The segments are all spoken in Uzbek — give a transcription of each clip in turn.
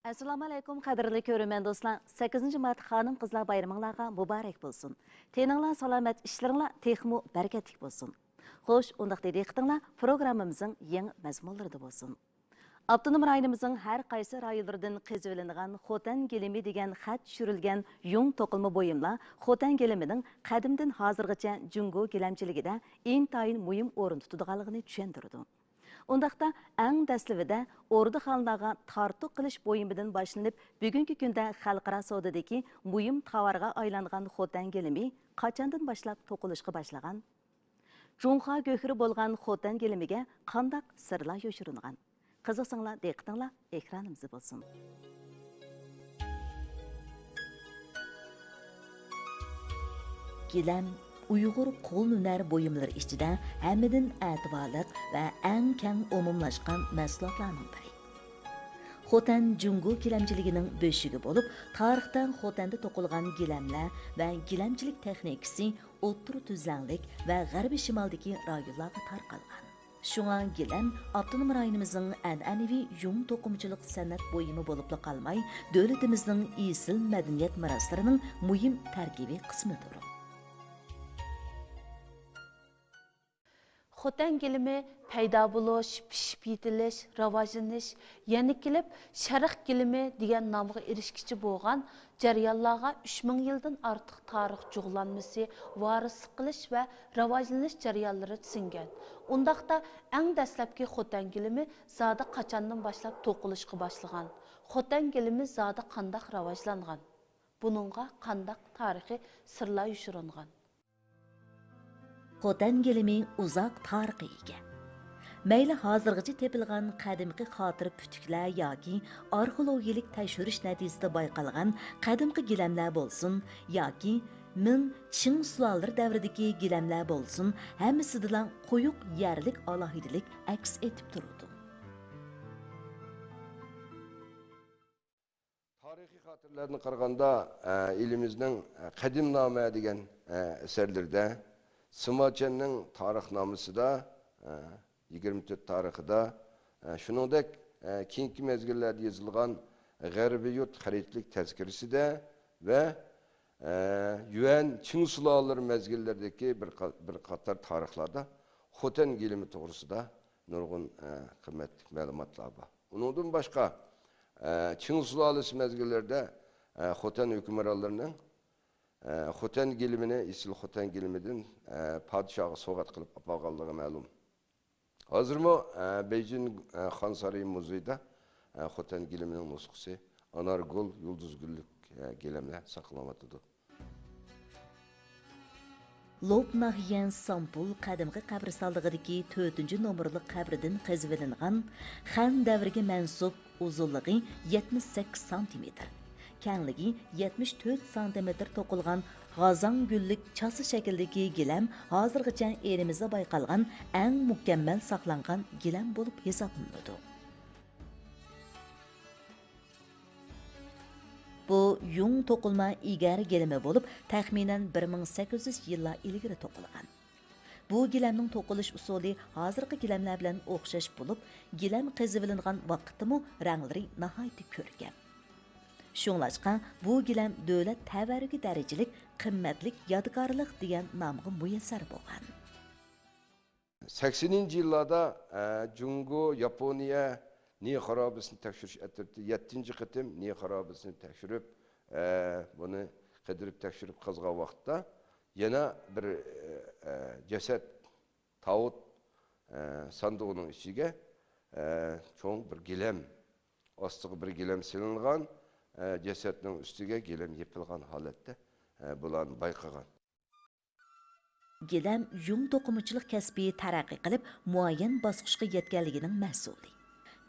Assalamu alaykum qadrli ko'ruvman do'stlar. 8 mart xonim qizlar bayramingizga muborak bo'lsin. Teninglar salomat, ishlaringlar texmo barakatli bo'lsin. Xo'sh, undaqda diqqatinglar programmamizning yangi mazmunlarida bo'lsin. Avtonom rayonimizning har qaysi rayonlaridan qizivilingan xotan gelimi degan xat tushirilgan yung to'qilma bo'yimlar xotan gelimining qadimdan hozirgacha jungo gilamchiligida intayin muhim o'rin tutadiganligini tushuntirdi. Undaqda eng dastlabida o'rda xalqlarga tartuq qilish bo'yimidan boshlanib, bugungi kunda xalqaro savdodagi muhim tovarga aylangan xotan gelimi qachondan boshlab to'qilishga boshlagan? Junxa go'hri bo'lgan xotan gelimiga qandaq sirlar yoshiringan? Qiziqsanglar, diqqatinglar ekranimizda bo'lsin. Gilam Uyg'ur qo'l hunar buyumlari ichida hammadan e'tiborliq va eng keng umumlashgan mahsulotlarning biri. Xotan jungo gilamchiligining beshigi bo'lib, tarixdan Xotanda to'qilgan gilamlar va gilamchilik texnikasi o'rta tuzlanlik va g'arbiy shimoldagi rayonlarga tarqalgan. Shunga gilam avtonom rayonimizning an'anaviy yung to'qimchilik san'at bo'yimi bo'lib qolmay, davlatimizning esil madaniyat meroslarining muhim tarkibiy qismidir. Xotan gilimi paydo bo'lish, pishib yetilish, rivojlanish, yana kelib sharq gilimi degan nomga erishkichi bo'lgan jarayonlarga 3000 yildan ortiq tarix jug'lanmasi, varislik qilish va rivojlanish jarayonlari singan. Undaqda eng dastlabki xotan gilimi zodi qachondan boshlab to'qilishga boshlagan? Xotan gilimi zodi qandaq rivojlangan? Buningga qandaq tarixiy sirlar yoshiringan? Xotan gelimi uzoq tarixga ega. Mayli hozirgacha tepilgan qadimgi xotir putuklar yoki arxeologik tekshirish natijasida bayqalgan qadimgi gilamlar bo'lsin yoki Min Qing sulolari davridagi gilamlar bo'lsin, hammasidan quyuq yerlik alohidilik aks etib turadi. Tarixiy xotirlarni qaraganda elimizning Qadimnoma degan asarlarda Simochenning tarixnomasida 24 tarixida shuningdek keyingi mezgillarda yozilgan G'arbiy yurt xaritalik tazkirisida va Yuan Qing sulolari mezgillaridagi bir qator tarixlarda Xotan gilimi to'g'risida nurg'un qimmatli ma'lumotlar bor. Undan boshqa Qing sulolasi mezgillarida Xotan hukmronlarining Xotan gilimini isil Xotan gilimidan podshohga sovg'at qilib olganligi ma'lum. Hozirmi Beijing Xon saroyi muzeyida Xotan gilimining nusxasi Anargul yulduzgullik gilamlar saqlanmoqda. Lob Nahiyan Sampul qadimgi qabristonligidagi 4-nomerli qabridan qazivilingan Xan davriga mansub uzunligi 78 cm. Kengligi 74 cm to'qilgan g'azon gullik chasi shakldagi gilam hozirgacha erimizda bayqalgan eng mukammal saqlangan gilam bo'lib hisoblanadi. Bu yung to'qilma egar gilimi bo'lib, taxminan 1800 yillar ilgari to'qilgan. Bu gilamning to'qilish usuli hozirgi gilamlar bilan o'xshash bo'lib, gilam qazivilingan vaqtimi ranglari nihoyat ko'rkam. Shunglashqa bu gilam davlat tabarruki darajalik qimmatlik yodgorlik degan nomga muyassar bo'lgan. 80-yillarda Jungo, Yaponiya Ni xarobasini tekshirish etirdi. 7-qitim Ni xarobasini tekshirib, buni qidirib tekshirib qazgan vaqtda yana bir jasad tavut sanduğunun ichiga cho'ng bir gilam, ostiga bir gilam silingan, jasadning ustiga gilam yepilgan holatda bularni bayqagan. Gilam yung to'qimachilik kasbi taraqqiy qilib, muayyan bosqichga yetganligining mahsuli.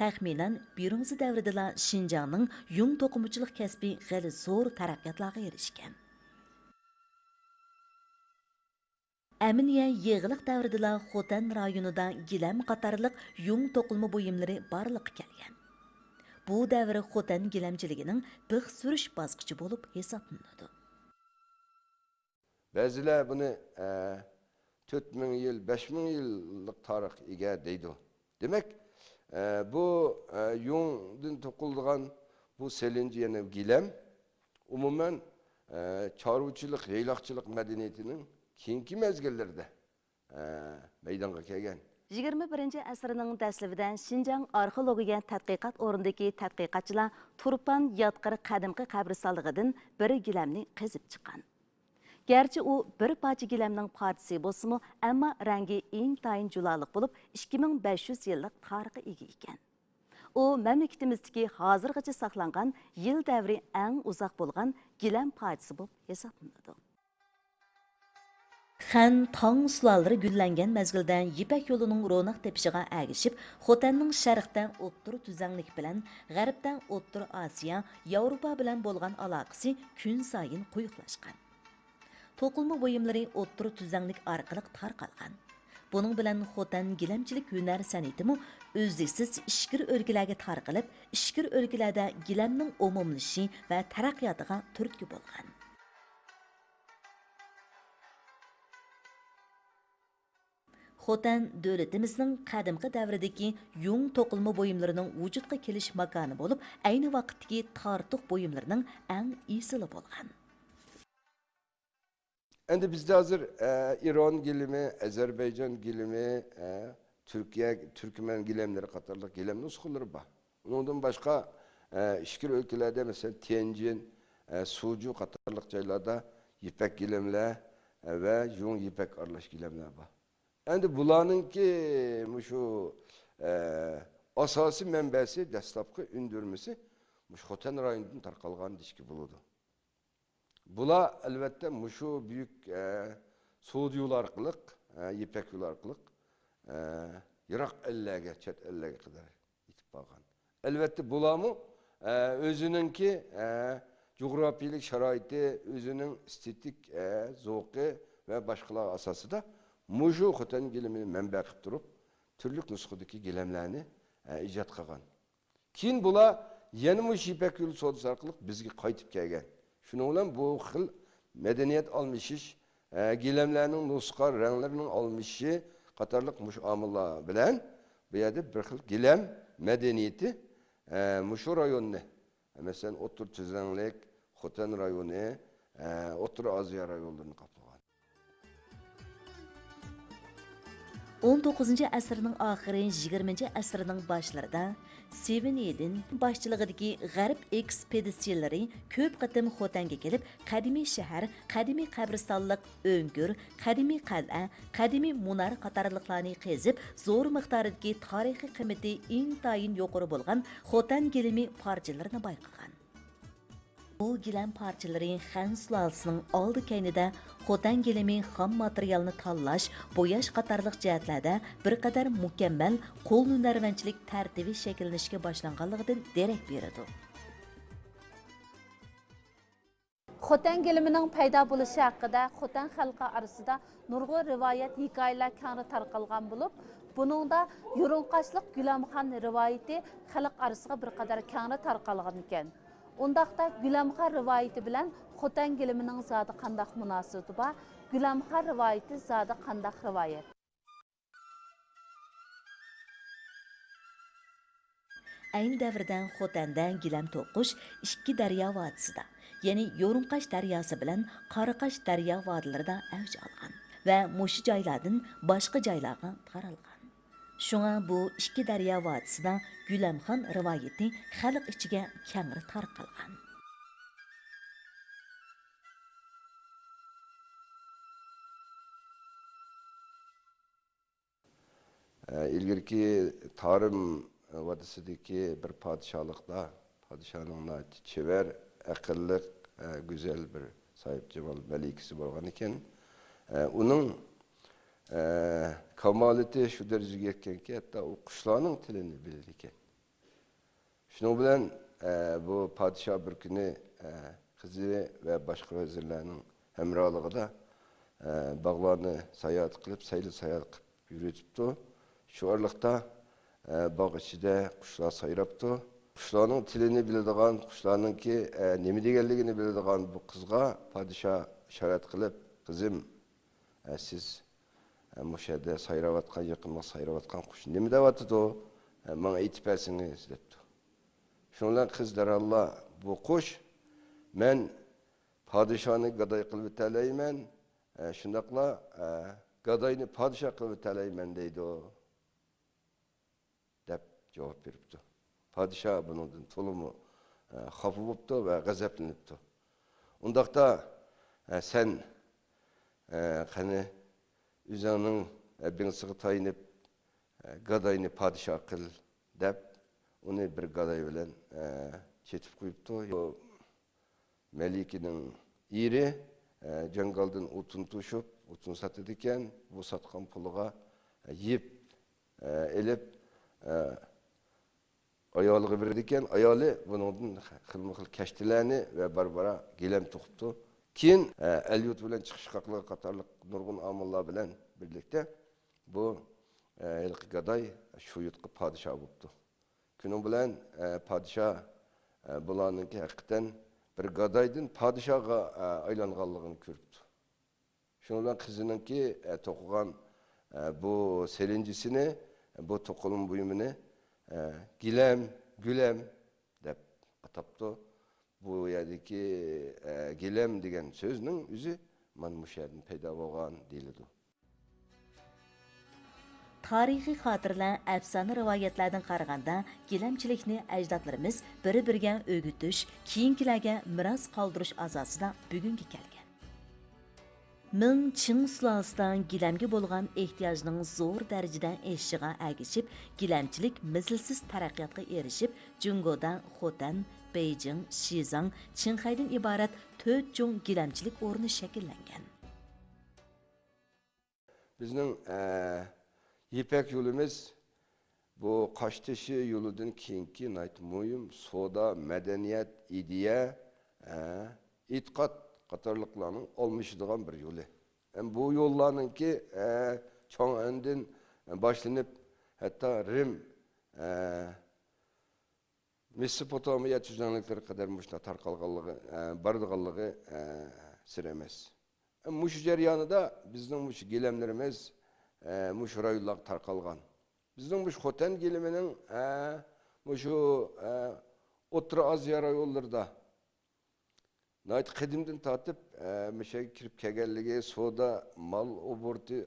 Taxminan 1-nji davrida Xinjiangning yung to'qimachilik kasbi g'ali zo'r taraqqiyotlarga erishgan. Aminiya yig'iliq davrida Xotan rayonida gilam qatorliq yung to'qilma buyumlari barliqqa kelgan. Bu davr Xotan gilamchiligining bix surish bosqichi bo'lib hisoblanadi. Ba'zilar buni 4000 yil, 5000 yillik tarix ega deydi. Demak, bu yungdan to'qilgan bu selinci yani gilem umumen çarvıçılık, yaylakçılık medeniyetinin keyinki mezgillerinde meydana kelgan. 21 asrning daslibidan Şinjan arxeologiya tadqiqot o'rnidagi tadqiqotchilar Turpan yotqir qadimgi qabristonligidan bir gilamni qazib chiqqan. Gerçi u bir parça gilamning partisi bo'lsa-mu, ammo rangi intayin julaliq bo'lib, 2500 yillik tarixga ega ekan. U mamlakatimizdagi hozirgacha saqlangan yil davri eng uzoq bo'lgan gilam partisi bo'lib hisoblanadi. Xan tong sulalları güllengen mezgilden Yipak yoluning ro'naq tepishiga agishib, Xotanning sharqdan o'ttir tuzanglik bilan, g'arbdan o'ttir Osiyo, Yevropa bilan bo'lgan aloqasi kun sayin quyuqlashgan. To'qilma buyumlari o'ttir tuzanglik orqali tarqalgan. Buning bilan Xotan gilamchilik hunar san'atimi o'zliksiz ishkir o'lkalarga tarqalib, ishkir o'lkalarda gilamning umumlashishi va taraqqiyotiga turtki bo'lgan. Xotan davlatimizning qadimgi davridagi yung to'qilma buyumlarining vujudga kelish makoni bo'lib, ayni vaqtdagi tartux buyumlarining eng isili bo'lgan. Endi bizde hazır İran gilimi, Azerbaycan gilimi, Türkiye, Türkmen gilemleri katarlık gilem nuskulları var. Ondan başka işkir ülkelerde mesela Tianjin, Sucu katarlık yerlerde ipek gilemler ve yung ipek aralaş gilemler var. Endi bularınki şu asası menbesi, dastlabki ündürmesi Xotan rayonundan tarqalgan dişki buludu. Bula elbette şu büyük Suudi yolu arkalık, İpek yolu arkalık Irak ellerine, çet ellerine kadar itip bakın. Elbette bulamı özününki coğrafilik şaraiti, özünün estetik zevki ve başkaları asası da Muşu Xotan gilimini menbe qilib turib, türlük nuskudaki gilemlerini icat qilgan. Keyin bular yana mush Ipak yo'li savdosi orqali bizga qaytib kelgan. Shuning bilan bu xil madaniyat almishish, gilemlarning nusqa ranglarining almishishi qatorliq mush omillar bilan bu yerda bir xil gilam madaniyati mushu rayonni, masalan, O'tir Tuzanglik, Xotan rayoni, O'tir Osiyo rayonlarini qoplagan. 19 asrning oxiri 20 asrning boshlarida Seviniyedin boshchiligidagi g'arb ekspeditsiyalari ko'p qatim Xotanga kelib, qadimiy shahar, qadimiy qabristonlik, o'ngir, qadimiy qal'a, qadimiy munar qatorliqlarni qezib, zo'r miqdordagi tarixiy qiymati intayin yuqori bo'lgan Xotan gilimi parchalarini bayqagan. Bu gilam parchalari Xan sulolasining oldi kaynida Xotan gilimi xam materialni tanlash, bo'yash qatorliq jihatlarda bir qadar mukammal qo'l hunarvanchilik tartibi shakllanishga boshlanganligidan derak beradi. Xotan gilimining paydo bo'lishi haqida Xotan xalqi orasida nurg'un rivoyat, hikoyalar keng tarqalgan bo'lib, buningda Yo'runqashliq Gulamxon rivoyati xalq orasida bir qadar keng tarqalgan ekan. Undaqda Gulamxon rivoyati bilan Xotan gilimining zodi qandaq munosabati bor? Gulamxon rivoyati zodi qandaq rivoyat? Ayni davrdan Xotandan gilam to'qish ikki daryo vodisida, ya'ni Yo'runqash daryosi bilan Qoraqash daryo vodilarida avj olgan va mush joylardan boshqa joylarga taralgan. Şuna bu ikki daryo vodisida Gulamxon rivoyati xalq ichiga keng tarqalgan. İlgirki Tarım vadisideki bir padişahlıkta, padişahının çever, akıllık, güzel bir sahip Cemal Melikisi bolgan iken, onun kamaleti şu dereceye yetken ki hatta o kuşlarının tilini bilir iken. Şunun bilen bu padişah bir günü kızı ve başka vezirlerinin hemralığı da bağlarını seyahat kılıp, sayılı seyahat kılıp yürütüptü. Şu aralıkta bağ içinde kuşlar sayraptı. Kuşlarının tilini bildiğin, kuşlarının ki nemi degenligini bildiğin bu kızga padişah işaret kılıp, kızım siz Muşede sayravatkan, yakınma sayravatkan kuş nemi devatı o? Bana itip etsiniz, depti. Şundan kızlar Allah bu kuş men padişahını gaday kılıp teleymen şundakla gadayını padişah kılıp teleymen deydi o. Dep cevap veripti. Padişah bunun tolumu xafa boluptu ve gazaplanıptı. Undakta sen hani üzerinin binsığı tayinip gadayını padişah kıl dep onu bir gaday bilen çetip koyuptu. O Melikinin iri jangaldan utun tuşup utun satıdı iken bu satkan puluğa yiyip elip ayalığı verdi iken ayalı bunun xilma-xil keştilerini ve barbara gilem toxuptu. Keyin Elyut bilen çıkış kaklığı katarlık nurgun amullar bilen birlikte bu ilk gaday şu yutqı padişah buluptu. Günün bilen padişah bularınki hakikaten bir gadaydın padişaha aylanğanlığını körüptü. Şunun bilen kızınınki tokugan bu selincisini, bu tokulun buyumunu gilem, gülem dep ataptı. Bu yerdeki gilem degen sözünün üzü man bu şerden payda bolgan deyildi. Tarixiy xatirlar, əfsane rivayətlərdən qaraganda, giləmçilikni əcdadlarımız biri-biriga ögütüş, keyinkilərə miras qaldırış asasida bugunga kelgan. Ming Qing sulalasidan giləmga bo'lgan ehtiyojning zo'r darajada eshishiga ergishib, giləmchilik mislsiz taraqqiyotga erishib, Jungoda Xotan, Beijing, Shizang, Qinghaydan iborat 4 cho'ng giləmchilik o'rni shakllangan. Bizning İpek yolumuz bu Kaşteşi yolundan keyinki muhim soda, medeniyet, ideya, itiqat qatarlıqlarının olmuşduğun bir yolu. Bu yollarının ki çoğun önden başlanıp hatta Rim, Mesopotamiya tüzlenlikleri kadar muşta tarqalğanlığı, bardığanlığı süremez. Muş ceryanı da bizden muş gilemlerimiz muş rayonlar tarqalgan. Bizden muş Xotan giliminin muşu Otra Aziya rayonlarda nayt qadimdan tatip müşe kirip kelganligi soda mal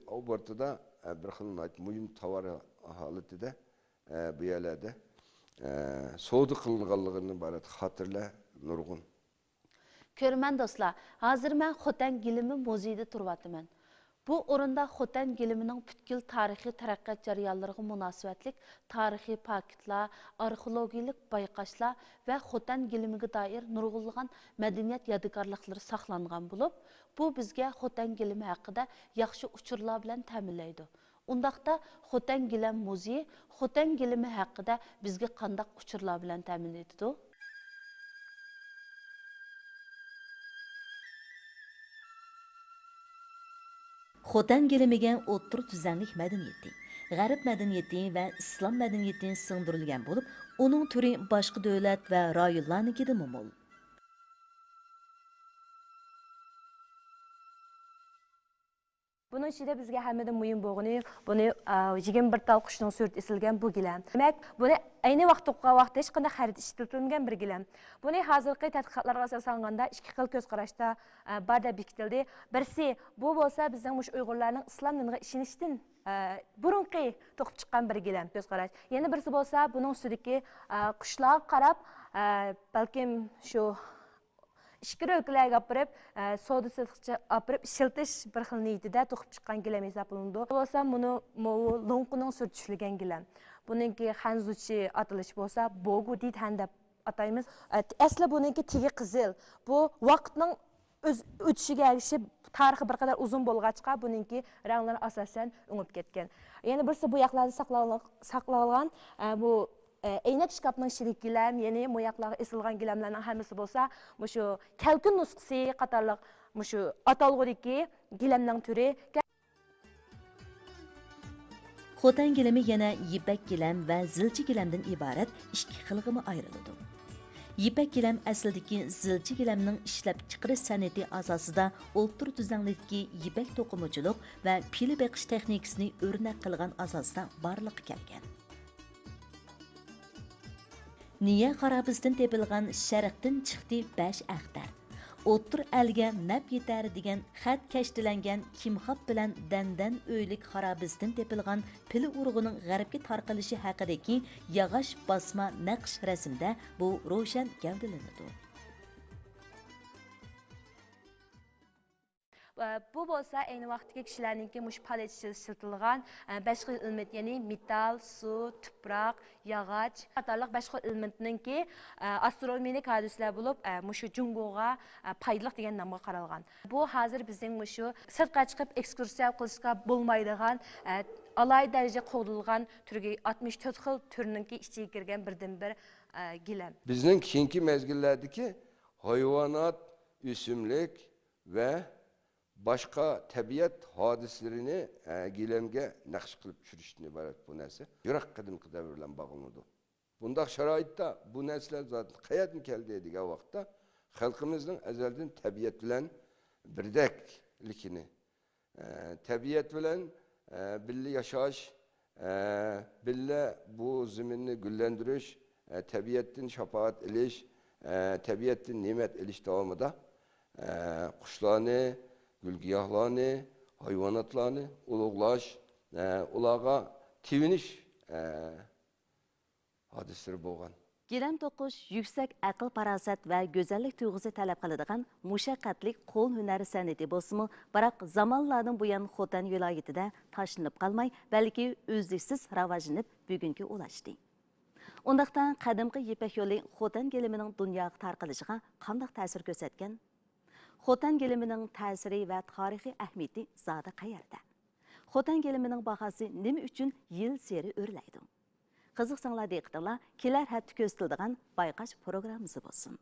obortida bir xil nayt muhim tovar holatida bu yerlarda soda qilinganligini barat xatirlar nurg'un. Көрмән достlar, hazır mən Xotan gilimi muzeyida turvatıman. Bu o'rinda Xotan gilimining butkul tarixiy taraqqiyot jarayonlariga munosabatlik tarixiy paketlar, arxeologik bayqashlar va Xotan gilimiga doir nurg'unlagan madaniyat yodgorliklari saqlangan bo'lib, bu bizga Xotan gilimi haqida yaxshi uchurlar bilan ta'minlaydi. Undaqda Xotan gilam muzeyi Xotan gilimi haqida bizga qandaq uchurlar bilan ta'minlaydi? Xotan gilimiga o'ttir tuzanlik madaniyati, g'arb madaniyati va islom madaniyati singdirilgan bo'lib, uning turi boshqa davlat va rayonlarnikida mo'l. Bunun içinde bizge hemeden mühim boğunu, bunu 21 tal kuşun sürt isilgen bu gilam. Demek, bunu aynı vaxtda hiç qanday xarit işletilgan bir gilam. Bunu hazırki tədqiqatlarga asaslanğanda iki xil göz qarashda barda bekitildi. Birisi, bu bolsa bizden muş Uygurlarning islom diniga ishonishdan burunqi to'qib chiqqan bir gilam göz qarash. Yana birisi bolsa, bunun ustidagi qushlarga qarab, balkim shu İşkir ülkelerge apırıp, soda satışçı apırıp, işiltiş bir xil niyetide toxup çıkan gilem hesaplandı. Olsa bunu lonqunun sürtüşülgen gilem. Bununki Hanzuchi atılış bolsa, bogu deyit hende atayımız. Aslı bununki tigi qızıl. Bu vaqtning ötüşüge erişip, tarixi bir kadar uzun bolğaçqa, bununki rangları asasen öňüp ketken. Yani birisi bu yaqlarda saqlanğan, bu Eynek şkapның şirik gilem, yeni moyaqlağı esilgan gilemlerinin hemisi bolsa, şu kelkün nusqısı qatarlıq, şu atalğıdaki gilemnin türü. Xotan gilimi yana yipek gilem ve zilchi gilemden ibaret ikki xilgimi ayrıldı. Yipek gilem aslidagi zilchi gilemning ishlab chiqarish san'ati asosida o'ltir tuzanlikdagi yipek to'qimachilik va pil beqish texnikasini o'rnak qilgan asosda barliqqa kelgan. Niye xarabizdan tepilgan şərqdən çıxdı 5 əxtar. O'ttir elga nap yetar degan xat kashtilangan kimxob bilan dandan o'ylik xarabizdan tepilgan pil urug'ining g'arbga tarqalishi haqidagi yog'och bosma naqsh rasmda bu ro'shan gavdalanadi. Bu bo'lsa ayni vaqtdagi kishilarningki mush palet ishlatilgan 5 xil element, ya'ni metal, suv, tuproq, yog'och qatorliq 5 xil elementninki astronomik hadislar bo'lib, mushu Jungoga foydali degan nomga qaralgan. Bu hozir bizning mushu sirtqa chiqib ekskursiya qilishga bo'lmaydigan alay daraja qo'yilgan turga 64 xil turninki ichiga kirgan birdan-bir gilam. Bizning keyingi mezgillardagi hayvonot, o'simlik va boshqa tabiat hodisalarini gilamga naqsh qilib tushirishdan iborat bu narsa. Yiroq qadimgi davr bilan bog'lanadi. Bundaq sharoitda bu narsalar zaten qayerdan keldi degan vaqtda xalqimizning azaldan tabiat bilan birdakligini, tabiat bilan birga yashash, birga bu zaminni gullantirish, tabiatdan shafoat ilish, tabiatdan ne'mat ilish davomida qushlarni, gül-giyohlarni, hayvonotlarni ulug'lash, ularga tevinish hodislari bo'lgan. Gilam to'qish yuksak aql parosat va go'zallik tuyg'usi talab qiladigan mushaqqatli qo'l hunari san'ati bo'lsa-mu, biroq zamonlardan buyon Xotan viloyatida tashlanib qolmay, balki o'zliksiz rivojlanib bugunga ulashdi. Undaqdan qadimgi Ipak yo'li Xotan gilimining dunyoga tarqalishiga qanday ta'sir ko'rsatgan? Xotan gilimining ta'siri va tarixiy ahamiyati zoda qayerda? Xotan gilimining bahosi nima uchun yil seri o'rlaydi? Qiziqsanglar diqqatinglar, kelar hafta ko'rsatiladigan bayqash programmasi bo'lsin.